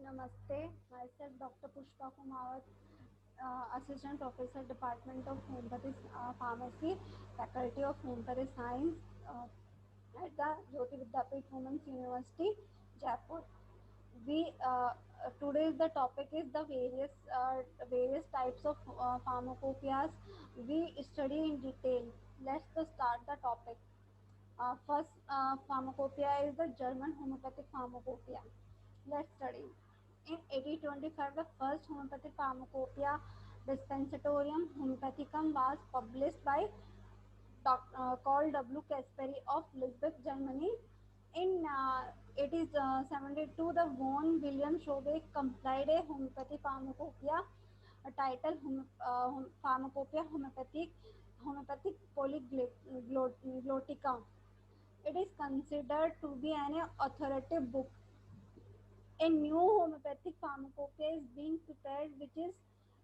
Namaste, myself Dr. Pushpa Kumawat, Assistant Professor, Department of Homeopathy Pharmacy, Faculty of Homeopathy Science at the Jyoti Vidyapeeth Women's University, Jaipur. We Today's the topic is the various types of pharmacopoeias. We study in detail. Let's start the topic. First pharmacopoeia is the German homeopathic pharmacopoeia. Let's study. In 1825, the first homeopathic pharmacopoeia Dispensatorium Homeopathicum was published by called W. Kasperi of Lisbeth, Germany. In 1872, the von William Schobeck compiled a homeopathy pharmacopoeia, a title Pharmacopoeia Homeopathic Polyglottica. It is considered to be an authoritative book. A new homeopathic pharmacopoeia is being prepared, which is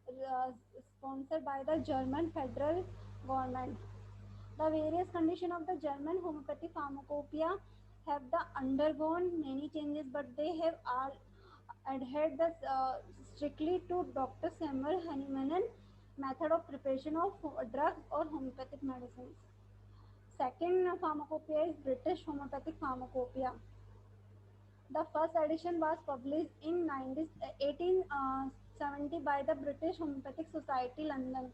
uh, sponsored by the German federal government. The various conditions of the German homeopathic pharmacopoeia have undergone many changes, but they have all adhered strictly to Dr. Samuel Hahnemann method of preparation of drugs or homeopathic medicines. Second pharmacopoeia is British homeopathic pharmacopoeia. The first edition was published in 1870 by the British Homeopathic Society, London.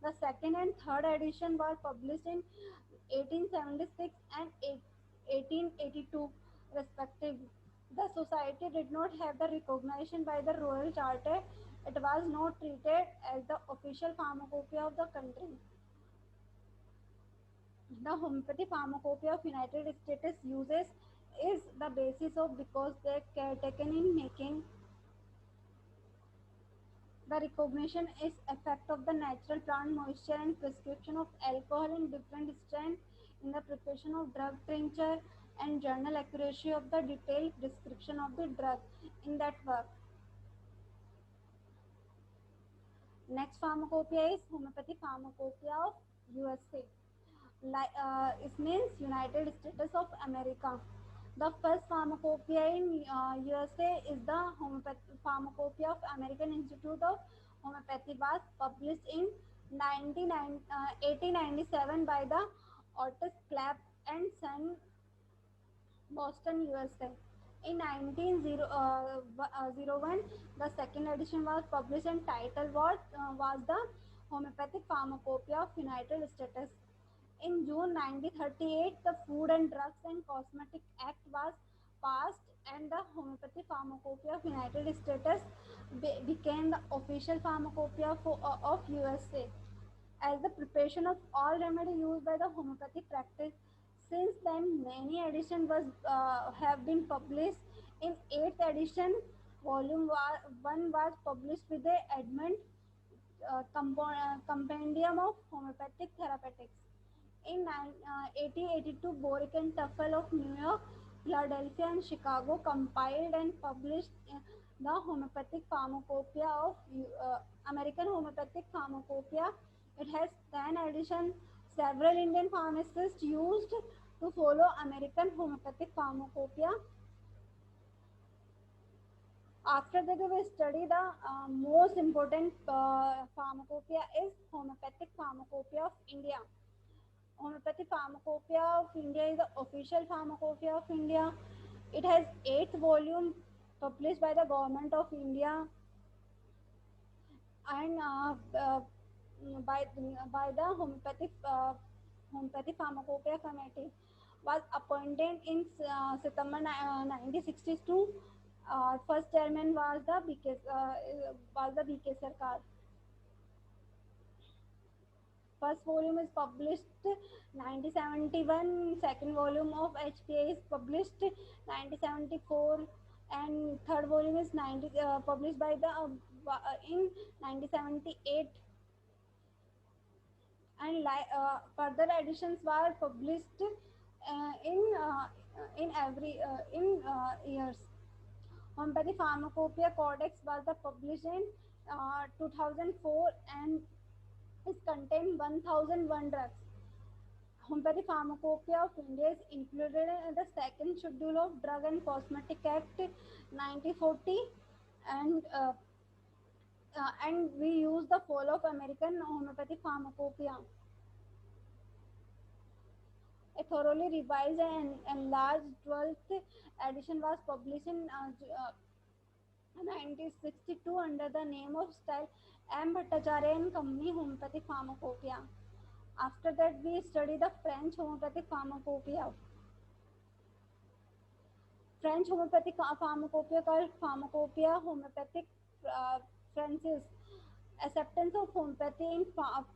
The second and third edition were published in 1876 and 1882, respectively. The society did not have the recognition by the Royal Charter. It was not treated as the official pharmacopoeia of the country. The homeopathy pharmacopoeia of United States uses is the basis of because they are taken in making the recognition is effect of the natural plant moisture and prescription of alcohol in different strength in the preparation of drug tincture and journal accuracy of the detailed description of the drug in that work. Next pharmacopoeia is homeopathy pharmacopoeia of USA. It means United States of America. The first pharmacopoeia in USA is the homeopathy pharmacopoeia of American Institute of Homeopathy, was published in 1897 by the Otis Clapp and Son, Boston, USA. In 1901, the second edition was published and title was the Homeopathic Pharmacopoeia of United States. In June 1938, the Food and Drugs and Cosmetic Act was passed and the Homeopathy Pharmacopoeia of United States became the official pharmacopoeia of USA as the preparation of all remedy used by the homeopathy practice. Since then, many editions have been published. In 8th edition, volume 1 was published with the Edmund Compendium of Homeopathic Therapeutics. In 1882, Boric and Tuffle of New York, Philadelphia, and Chicago compiled and published the Homeopathic Pharmacopoeia of American Homeopathic Pharmacopoeia. It has 10 editions. Several Indian pharmacists used to follow American Homeopathic Pharmacopoeia. After that, we will study the most important pharmacopoeia is Homeopathic Pharmacopoeia of India. Homeopathy Pharmacopoeia of India is the official pharmacopoeia of India. It has 8th volume published by the Government of India and by the Homeopathy Pharmacopoeia Committee was appointed in September 1962. First chairman was the BK Sarkar. First volume is published 1971. Second volume of HPA is published 1974, and third volume is published by the in 1978. And further editions were published in every in years. Homeopathy Pharmacopoeia Codex was published in 2004 and is contain 1001 drugs. Homeopathy Pharmacopoeia of India is included in the second schedule of Drug and Cosmetic Act 1940. And we use the fall of American homeopathic pharmacopoeia. A thoroughly revised and enlarged 12th edition was published in 1962 under the name of style M. Bhattacharya and Company Homeopathic Pharmacopoeia. After that, we study the French homeopathic pharmacopoeia. French homeopathic pharmacopoeia called Pharmacopoeia Homeopathique uh, Francis. Acceptance of homeopathy in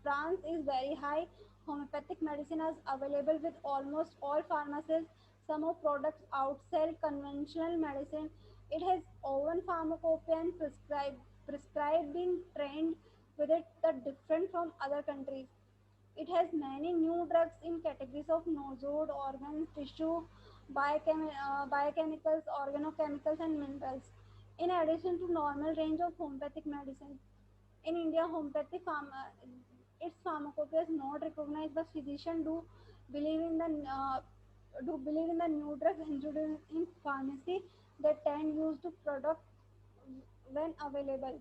France is very high. Homeopathic medicine is available with almost all pharmacies. Some of products outsell conventional medicine. It has own pharmacopoeia and prescribed being trained with it that different from other countries. It has many new drugs in categories of nosode, organs, tissue, biochemicals, organochemicals, and minerals. In addition to normal range of homeopathic medicine, in India, its pharmacopoeia is not recognized, but physicians believe in the uh, believe in the new drugs introduced in pharmacy that tend used to product when available.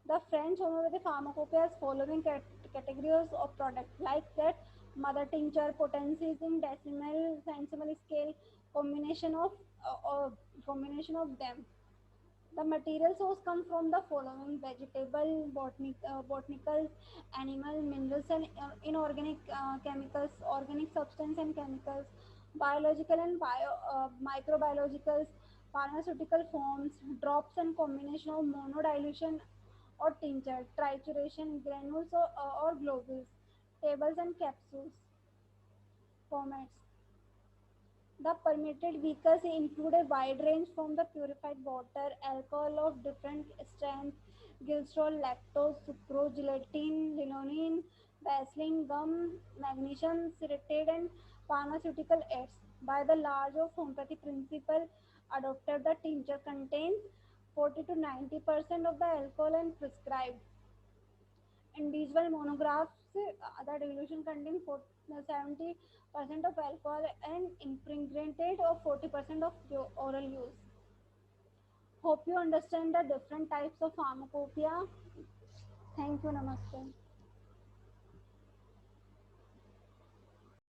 The French homeopathy pharmacopoeia has following categories of products like that mother tincture, potencies in decimal scale, combination of combination of them. The material source come from the following: vegetable, botanicals, animal, minerals, and inorganic chemicals, organic substance and chemicals, biological and microbiologicals, pharmaceutical forms, drops and combination of monodilution or tincture, trituration, granules or globules, tables and capsules, formats. The permitted vehicles include a wide range from the purified water, alcohol of different strengths, glycerol, lactose, sucrose, gelatin, limonene, vaseline, gum, magnesium citrate, and pharmaceutical aids. By the large of homeopathy principle adopted, the tincture contains 40 to 90% of the alcohol and prescribed. Individual monographs, the dilution contains 70% of alcohol and impregnated of 40% of oral use. Hope you understand the different types of pharmacopoeia. Thank you. Namaste.